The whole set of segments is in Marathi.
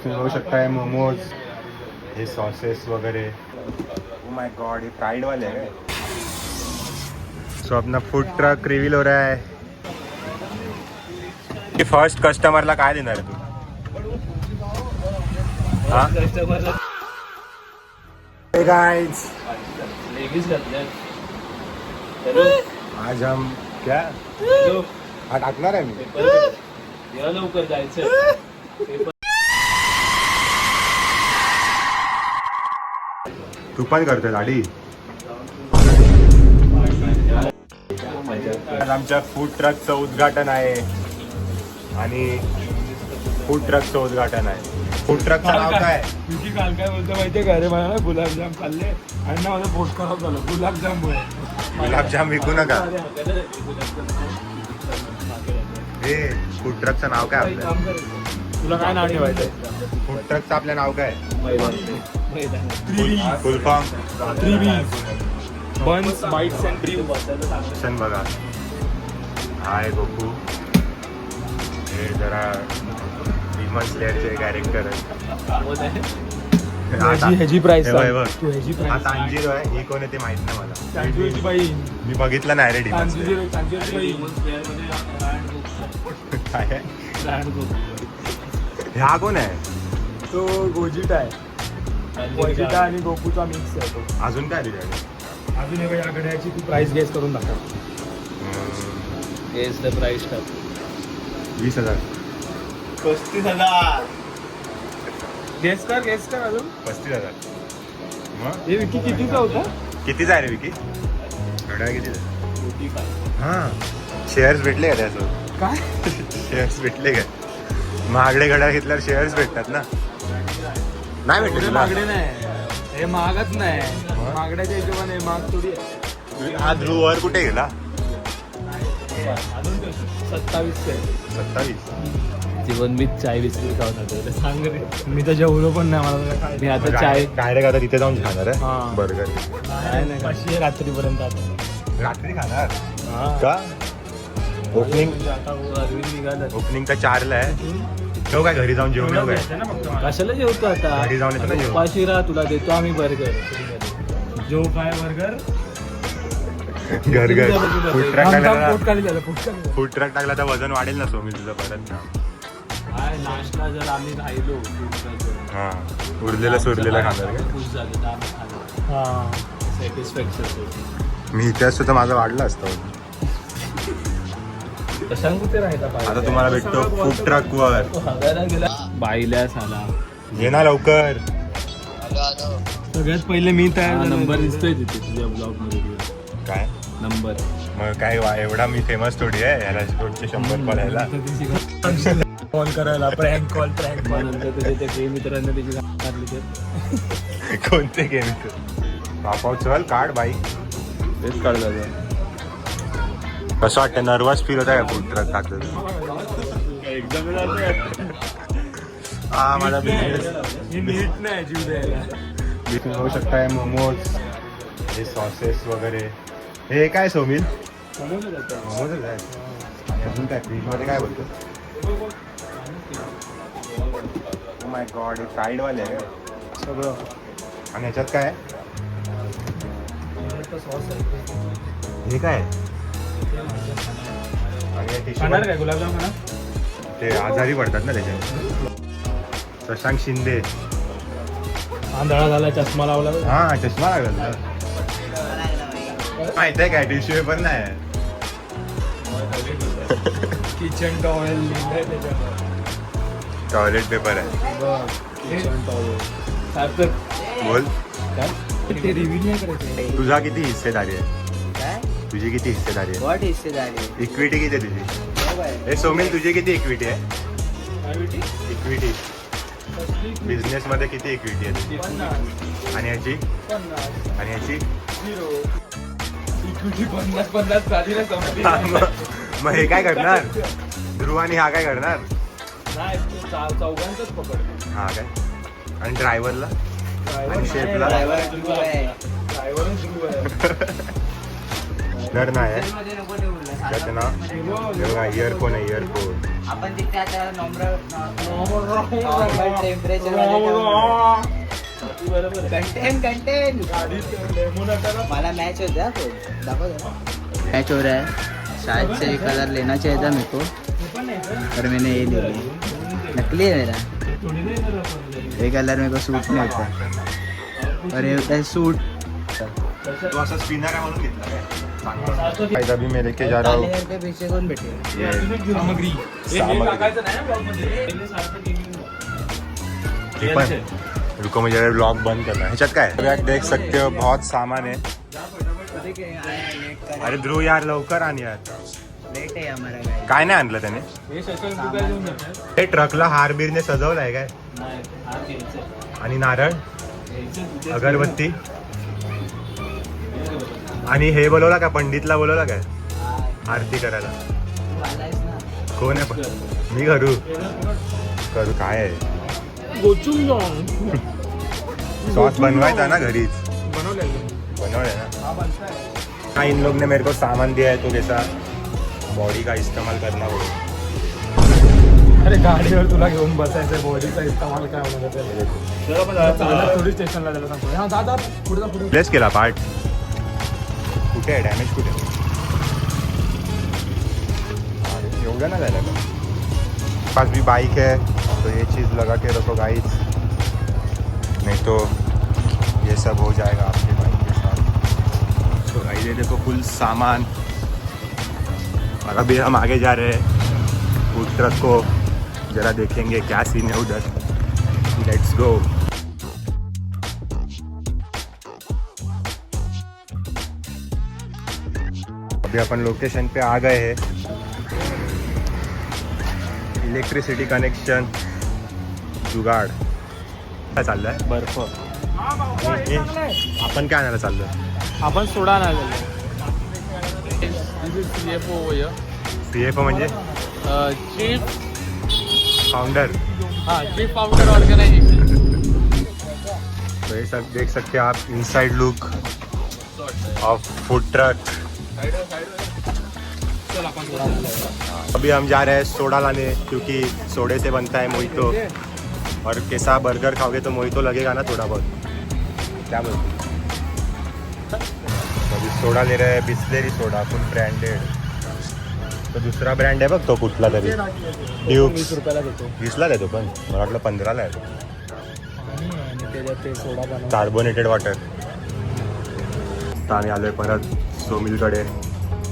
तुम्ही बघू शकताय मोमोज, हे सॉसेस वगैरे. ओ माय गॉड, हे फ्राइड वाले है. सो अपना फूड ट्रक रिव्हील हो रहा है. फर्स्ट कस्टमरला काय देणार आहे तू? हा हे गाइस, आज हम क्या हा टाकणार आहे मी. लवकर जायचं. तू पण करतोय दाढी. आज आमच्या फूड ट्रकचं उद्घाटन आहे आणि फूड ट्रकचं उद्घाटन आहे. फूड ट्रकचं नाव काय? तुझी काल काय बोलतो माहितीये का रे, मला ना गुलाबजाम खाल्ले आणि ना माझं पोट खराब झालं गुलाबजाम मुळे. गुलाबजाम विकू नका. हे फूड ट्रकचं नाव काय आपलं? तुला काय नाव ठेवायचं? फूड ट्रकचं आपलं नाव काय? Full form buns bites and sun बघा. हाय गोकू, हे जरा डिमन स्लेअरचे कॅरेक्टर आहे. ह्याची प्राइस हा तांजीरो आहे. ही कोण आहे ते माहित नाही मला. मी बघितलं नाही रे डिमन स्लेअर. काय आहे? हा कोण आहे? तो गोजिटा आहे. गोजिटा आणि गोकूचा मिक्स आहे तो. अजून काय दिलं? अजून एका या घड्याची तू प्राइस गेस करून दाखव. गेस द प्राइस टाक. 20,000. 35,000. गेस कर अजून. 35,000. मग हे विकी कितीचा होता? कितीचा आहे रे विकी? घड्याळ कितीचा? हां, शेअर्स भेटले का त्यासोबत? काय शेअर्स भेटले का? महागडे घड्याळ घेतल्यावर शेअर्स भेटतात ना? नाही भेटले तुला? महागडे नाही, हे महागच नाही. महागड्याच्या हिशोबाने महाग थोडी आहे. हा ध्रुव वर कुठे गेला? अजून 27 आहे. 27. जीवन मी चाय बिस्किट खाऊन होतो. सांग रे, मी तर जेवलो पण नाही. मला मी आता चाय डायरेक्ट आता तिथे जाऊन खाणार आहे हां. बर्गर. नाही कशी आहे रात्रीपर्यंत आता. रात्री खाणार हां. का? ओपनिंग आता अरविंद निघाला. ओपनिंग तर 4ला आहे. ठेव काय, घरी जाऊन जेवण येऊ काय? कशाला जेवतो आता? घरी जाऊन येतो ना जेवण. उपाशी राहा, तुला देतो आम्ही बर्गर. जो काय बर्गर घर घर फूड ट्रक टाकला. पोट खाली झालं. फूड ट्रक टाकला तर वजन वाढेल ना सोमी तुझं परत ना. काय नाश्ता जर आम्ही राहिलो हां, उरलेलं सुरलेलं खाणार का? खुश झालं तर आम्ही खाणार. हां. सॅटिस्फॅक्शन होती. मी इथे असतो तर माझं वाढलं असतं. कशांग कुठे राहिला आता तुम्हाला भेटतो फूड ट्रक वर. गेला बाईल्यास आला. ये ना लवकर. सगळ्यात पहिले मी तयार नंबर दिसतोय तिथे तुझ्या ब्लॉग मध्ये. काय नंबर मग काय एवढा मी फेमस थोडी आहे याला रोजचे 100 कॉल यायला. कॉल करायला प्रँक कॉल. नंतर तुझ्या त्या प्रिय मित्रांना त्याची घातली तर कोणते गेम पापाव चल काढ बाई. तेच काढलं. कसं वाटतं? नर्वस फील होत आहे का फूड ट्रक टाकलं? एकदम हा माझा बिझनेस. नीट नाही जीव द्यायला. तुम्ही बघू शकताय मोमोज, हे सॉसेस वगैरे. हे काय सोमिल? मोमोजच आहे. आणि अजून काय फ्रीजमध्ये काय बोलतो? ओ माय गॉड, हे फ्राईड वाले आहे का सगळं. आणि ह्याच्यात काय आहे? हे काय आहे? आणि हे tissue खाणार काय गुलाबजाम खाणार? ते आजारी पडतात ना त्याच्यात. शशांक शिंदे. आंधळा झाला, चष्मा लावला. हा चष्मा लागला तुला. माहित आहे काय? टिश्यू पेपर नाही आहे. किचन टॉवेल लिहिलंय त्याच्यावर. टॉयलेट पेपर आहे. Kitchen towel. बोल, ते रिव्ह्यू नाही करायचं. तुझा किती हिस्सेदारी आहे? काय? तुझी किती हिस्सेदारी आहे? व्हॉट हिस्सेदारी? इक्विटी किती आहे तुझी? हे सोमिल, तुझी किती इक्विटी आहे? इक्विटी बिझनेस मध्ये किती इक्विटी आहे तुझी? आणि याची? आणि याची? इक्विटी 50 झाली ना संपली. मग हे काय करणार? ध्रुव आणि हा काय करणार? नाही चौघांचंच पकड. हा काय? आणि ड्रायव्हरला आणि शेफला ड्रायव्हर ध्रुव आहे. ड्रायव्हरच ध्रुव आहे. डर नाही आहे. मध्ये नको ठेवलं. त्याचं नाव हे बघा, इयरफोन आहे इयरफोन. आपण तिथे आता नॉर्मल टेम्परेचर कंटेन मला मैच होता है मैच हो रहा है शायद से ये कलर लेना चाहिए था मेरे को पर मैंने ये ले लिया नकली है मेरा ये कलर मेरे को सूट नहीं होता और ये होता है सूट तो असा स्पिनर आहे म्हणून घेतला काय फायदा भी मैं लेके जा रहा हूँ. के पीछे कौन बैठे सामग्री हे पण रुको मुझे ब्लॉग बंद करना है. ह्याच्यात काय आप देख सकते हो बहुत सामान है. अरे ध्रुव यार लवकर आण यार. लेट है हमारा गाड़ी काय नाही आणलं त्याने. हे ट्रकला हार बिरने सजवलाय काय आणि नारळ अगरबत्ती आणि हे बोलवला का पंडितला बोलवला काय आरती करायला. कोण आहे पण मी करू काय आहे सॉस बनवायचा ना घरीच बनवले ना. हाँ इन लोग ने मेरे को सामान दिया है तो कैसा बॉडी का इस्तेमाल करना होगा. अरे गाडीवर तुला घेऊन बसायचं बॉडीचा इस्तेमाल काय होणार थोडी स्टेशनला जायला सांगतो. हा दादा पुढे जा पुढे. प्लेस केला पार्ट कुठे आहे डॅमेज कुठे आहे? अरे एवढं ना जायला का पास भी बाइक है तो ये चीज़ लगा के रखो गाइस नहीं तो ये सब हो जाएगा आपके बाइक के साथ. तो गाइस ये देखो फुल सामान और अभी हम आगे जा रहे हैं फूड ट्रक को जरा देखेंगे क्या सीन है उधर. Let's go. अभी अपन लोकेशन पे आ गए हैं. इलेक्ट्रिसिटी कनेक्शन जुगाड काय चाललंय. बर्फ आपण काय आणायला चाललोय. आपण सोडा आणायला CFO म्हणजे चीफ फाउंडर. हाँ चीफ फाउंडर ऑर्गेनाइजेशन. तो ये सब देख सकते हैं आप inside look of food truck. अभी हम जा रहे हैं सोडा लाने क्योंकि सोडे से बनता है मोहितो और कैसा बर्गर खाओगे तो मोहितो लगेगा ना थोड़ा बहुत. क्या बोलते अभी सोडा ले रहे हैं बिस्लेरी सोडा फुल ब्रँडेड. तो दुसरा ब्रँड आहे बघ तो कुठला तरी ड्यूक्स 20 रुपयाला देतो. 20ला देतो पण मला वाटलं 15ला आहे. आणि त्याच्यात ते सोडा बनवतो. Carbonated water. आता आम्ही आलोय परत सोमिलकडे.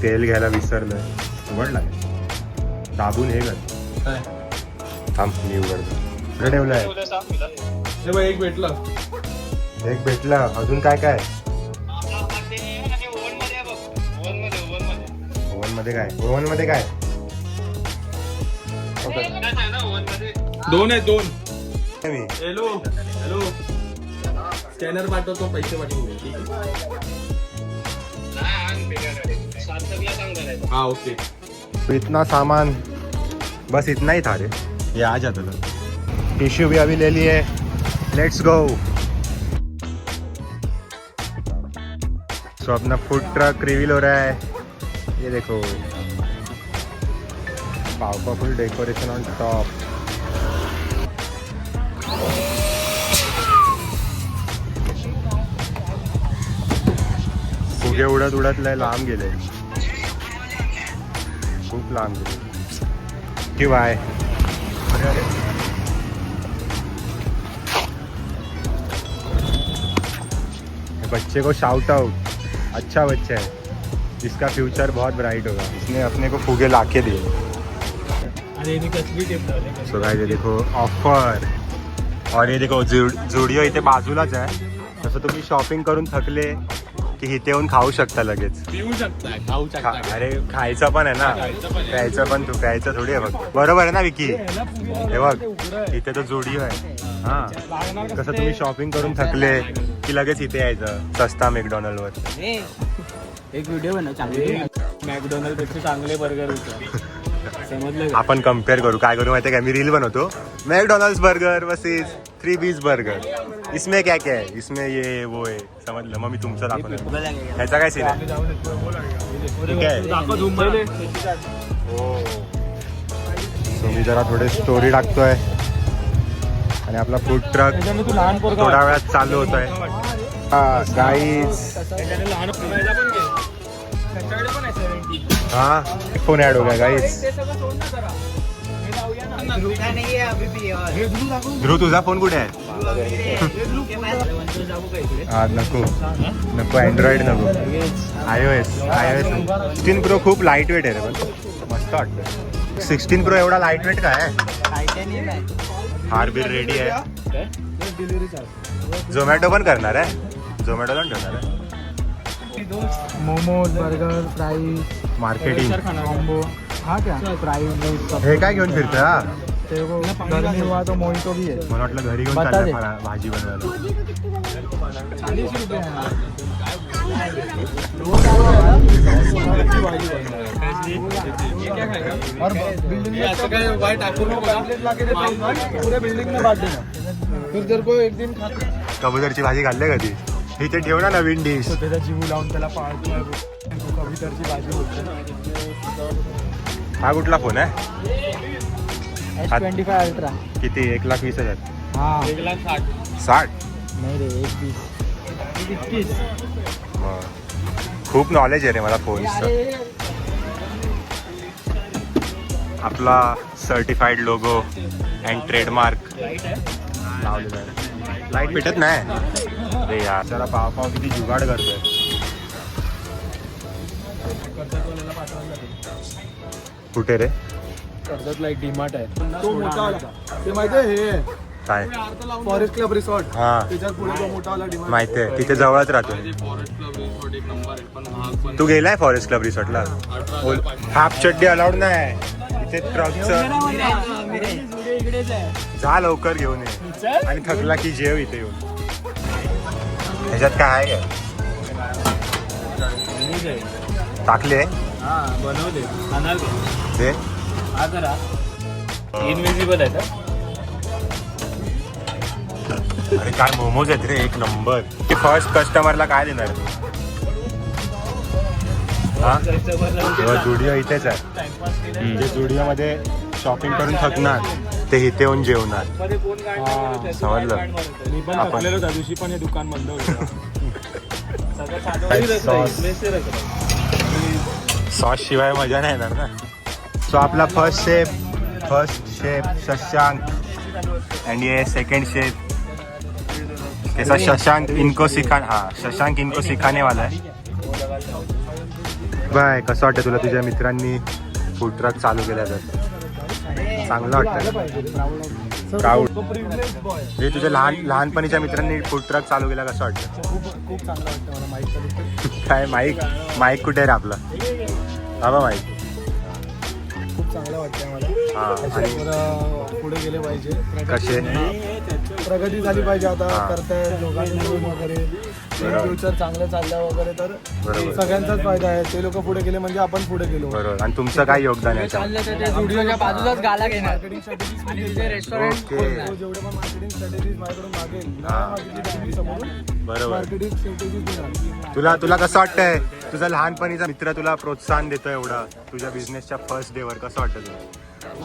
तेल घ्यायला विसरलोय. उघडला दाबून हे कर थांब मी उघडतो. कुठे ठेवलंय. हे बघ एक भेटलं. एक भेटला. अजून काय काय ओव्हन मध्ये काय ओव्हन मध्ये काय दोन आहे दोन. मी हॅलो हॅलो स्कॅनर पाठवतो पैसे पाठवून दे. ठीक आहे हाँ ओके. तो इतना सामान बस इतना ही था रे. ये आ जाता था. टिश्यू भी अभी ले लिए. Let's go. तो अपना फूड ट्रक रिवील हो रहा है. ये देखो पावरफुल डेकोरेशन ऑन टॉप. फुगे उडत उडत लय लांब गेले. खूप लांब गेले. क्यों आहे. बच्चे को शाउट आउट. अच्छा बच्चा है. इसका फ्यूचर बहुत ब्राइट होगा. इसने अपने को फुगे लाके दिए. आणि यांनी कसली टेप लावली. सो गाइस ये देखो ऑफर. और ये देखो जुडिओ इथे बाजूलाच आहे. तसं तुम्ही शॉपिंग करून थकले की इथे येऊन खाऊ शकता लगेच. पिऊ शकता खाऊ शकता. अरे खायचं पण आहे ना. प्यायचं पण तू प्यायचं थोडी आहे बघ. बरोबर आहे ना विकी. हे बघ इथे तो जुडिओ आहे. हा कसं तुम्ही शॉपिंग करून थकले की लगेच इथे यायचं सस्ता मॅकडॉनल्ड वर. एक व्हिडिओ बनव चांगली. मॅकडोनल्ड पेक्षा चांगले बर्गर होतं. समजलं. आपण कम्पेअर करू. काय करू माहिती आहे का मी रील बनवतो मैकडोनल्ड्स बर्गर वर्सेस 3 बीज बर्गर. इसमें क्या क्या है? इसमें ये वो आहे समजलं. मग मी तुमचं दाखवणार. ह्याचा काय सीन आहे? ठीक आहे. सो मी जरा थोडे स्टोरी टाकतोय आणि आपला फूड ट्रक तू लहान पोरगा थोड्या वेळात चालू होतोय. गाईज हाँ फोन ऐड हो गया गाइस. ध्रुव तुझा फोन कुठे आहे? हा नको नको अँड्रॉइड नको. iOS 16 प्रो खूप लाईट वेट आहे रे. पण मस्त वाटतं. 16 प्रो एवढा लाईट वेट काय आहे? हार्बिर रेडी आहे. झोमॅटो पण करणार आहे. झोमॅटो पण ठेवणार आहे. Momos burger fries marketing combo. हाँ क्या फ्राईज हे काय घेऊन फिरतोय हा? गर्मी हुआ तो मोहितो भी है. मला वाटलं घरी घेऊन बता चाललंय दे. भाजी बनवायला. 40 रुपये और बिल्डिंग पूरे बिल्डिंग में बांट देना. फिर तेरे को एक दिन खा कबूतरची भाजी खाल्ली कधी? इथे ठेव ना नवीन डिश. त्याचा जीव लावून त्याला पाळतोय. कबूतरची भाजी बोलतो. हा कुठला फोन आहे? S25 ultra. किती? 1,20,000. हाँ 1,60,000. नहीं रे 21. खूप नॉलेज आहे रे मला फोनचं. आपला सर्टिफाईड लोगो अँड ट्रेडमार्क लावलेला आहे. लाईट पेटत नाही रे यार. जरा पाव किती जुगाड करतोय. कुठे रे? कर्जतला एक डीमार्ट आहे. तो मोठा वाला. ते माहिती आहे हे काय? Forest club resort. हा त्याच्यात पुढे तो मोठा वाला डिमांड. माहिती आहे. तिथे जवळच राहतो. फॉरेस्ट क्लब रिसॉर्ट एक नंबर आहे पण महाग पण. तू गेलाय फॉरेस्ट क्लब रिसॉर्टला? हाफ चड्डी अलाउड नाही इथे. ट्रकचं जा लवकर घेऊन ये आणि थकला की जेव इथे येऊन. ह्याच्यात काय आहे टाकले? हा बनवले खाणार ते हा जरा इनविजिबल आहे का? अरे काय मोमोज आहेत रे एक नंबर. फर्स्ट कस्टमरला काय देणार? हा जुडिओ इथेच आहे. जे जुडिओमध्ये शॉपिंग करून थकणार ते इथे येऊन जेवणार. समजलं? मी पण आपण- थकलेलो त्या दिवशी पण हे दुकान बंद होतं. सॉस शिवाय मजा नाही येणार ना. सो आपला फर्स्ट शेफ शशांक अँड ये सेकंड शेफ कैसा शशांक इनको सिखाने वाला है. बाय कसं वाटतं तुला तुझ्या मित्रांनी फूड ट्रक चालू केल्या तर? चांगलं वाटतं. प्राऊड. हे तुझ्या लहानपणीच्या मित्रांनी फूड ट्रक चालू केला कसं वाटतं? खूप चांगलं वाटतं मला माईक. काय माईक कुठे आहे रे आपला? बाबा माईक. खूप चांगलं वाटतं मला. हा आणि पोरं पुढे गेले पाहिजे. कसे? प्रगती झाली पाहिजे. आता हा. करताय दोघांनी मिळून वगैरे. फ्युचर चांगलं चाललं वगैरे तर बरोबर. सगळ्यांचाच फायदा आहे. ते लोक पुढे गेले म्हणजे आपण पुढे गेलो. बरोबर. आणि तुमचं काय योगदान आहे याच्यात? स्टुडिओच्या बाजूलाच गाला घेणार. Marketing strategies restaurant okay. जेवढे पण मार्केटिंग स्ट्रॅटेजीज माझ्याकडून मागेल हा. समोरून बरोबर. मार्केटिंग स्ट्रॅटेजीज देणार. तुला कसं वाटतंय? तुझा लहानपणीचा मित्र तुला प्रोत्साहन देतो एवढा तुझ्या बिझनेसच्या फर्स्ट डेवर. कसं वाटतं तुला?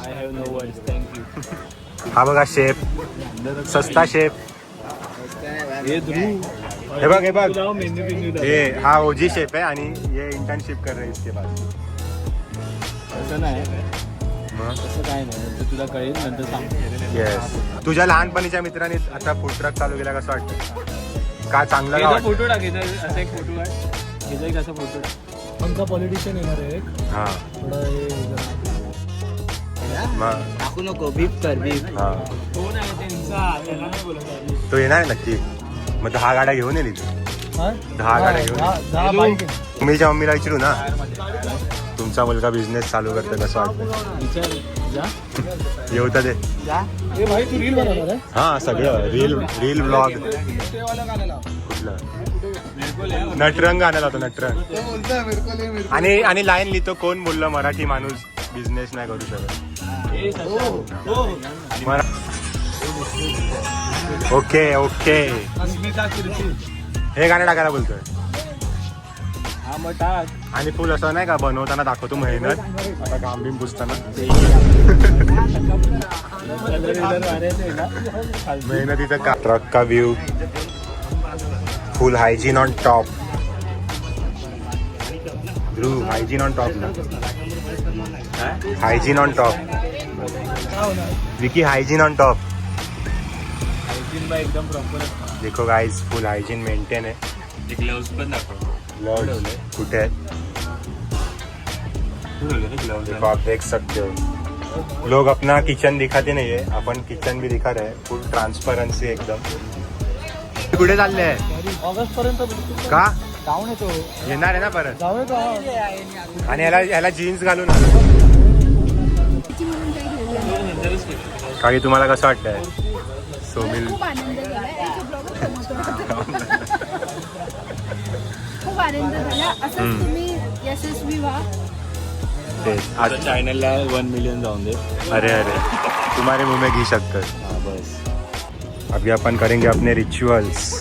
I have no words. Thank you. हा बघा शेफ, सस्ता शेफ. हे ध्रुव हे बघ मेन्यू बिन्यू हे हा ओजी शेफ आहे आणि ये इंटर्नशिप कर रहे इसके पास. असं नाही मग असं काय नाही नंतर तुला कळेल नंतर सांग. येस. तुझ्या लहानपणीच्या मित्रांनी आता फूड ट्रक चालू केला कसं वाटतं? का चांगलं का याचा वाटतं? फोटो टाक. याचा असा एक फोटो आहे. याचा एक असा फोटो टाक. आमचा पॉलिटिशियन येणार आहे एक. हा थोडं हे मग टाकू नको. बीप कर बीप. हा फोन आहे त्यांचा त्याला नाही बोलत आहे. तो येणार आहे नक्की. मग 10 गाड्या घेऊन येईल इथे. हा? 10 गाड्या घेऊन ये. 10 बाईक. मम्मीच्या मम्मीला विचारू ना तुमचा मुलगा बिझनेस चालू करतो कसं वाटतं? विचार जा. येऊ तर दे. ए भाई तू रील बनवणार आहे? हा सगळं रील ब्लॉग. ते वाला गाणं लाव. कुठलं? नटरंग गाण्याला होतं नटरंग. तो बोलतोय मेरे को ले मेरे को. आणि लाईन लिहितो कोण बोललं मराठी माणूस बिझनेस नाही करू शकत. हे सगळं. मरा- ओके ओके अस्मिता कीर्ती हे गाणं टाकायला बोलतोय हा मग टाक आणि फुल असं नाही का बनवताना दाखवतो मेहनत आता काम बिम पुसताना मेहनतीचं का ट्रक का view full hygiene on top Dhruv hygiene on top ना hygiene on top Vicky hygiene on top एकदम प्रॉपर देखो गाइस फुल हायजीन मेंटेन है ग्लव्स पण दाखव ग्लव्स कुठे आहेत देखो आप देख सकते हो लोग अपना किचन दिखाते नहीं है अपन किचन भी दिखा रहे हैं फुल ट्रांसपरन्सी एकदम कुठे चालले आहे ऑगस्ट पर्यंत का जाऊन येतो येणार आहे ना परत जाऊन येतो आणि याला जीन्स घालून काही तुम्हाला कसं वाटतंय सोमिल खूप आनंद झाला खूप आनंद झाला असंच तुम्ही यशस्वी व्हा आज चॅनलला 1 मिलियन जाऊन दे अरे अरे तुम्हारे मुंह में घी शक्कर हा बस अभी अपन करेंगे अपने रिचुअल्स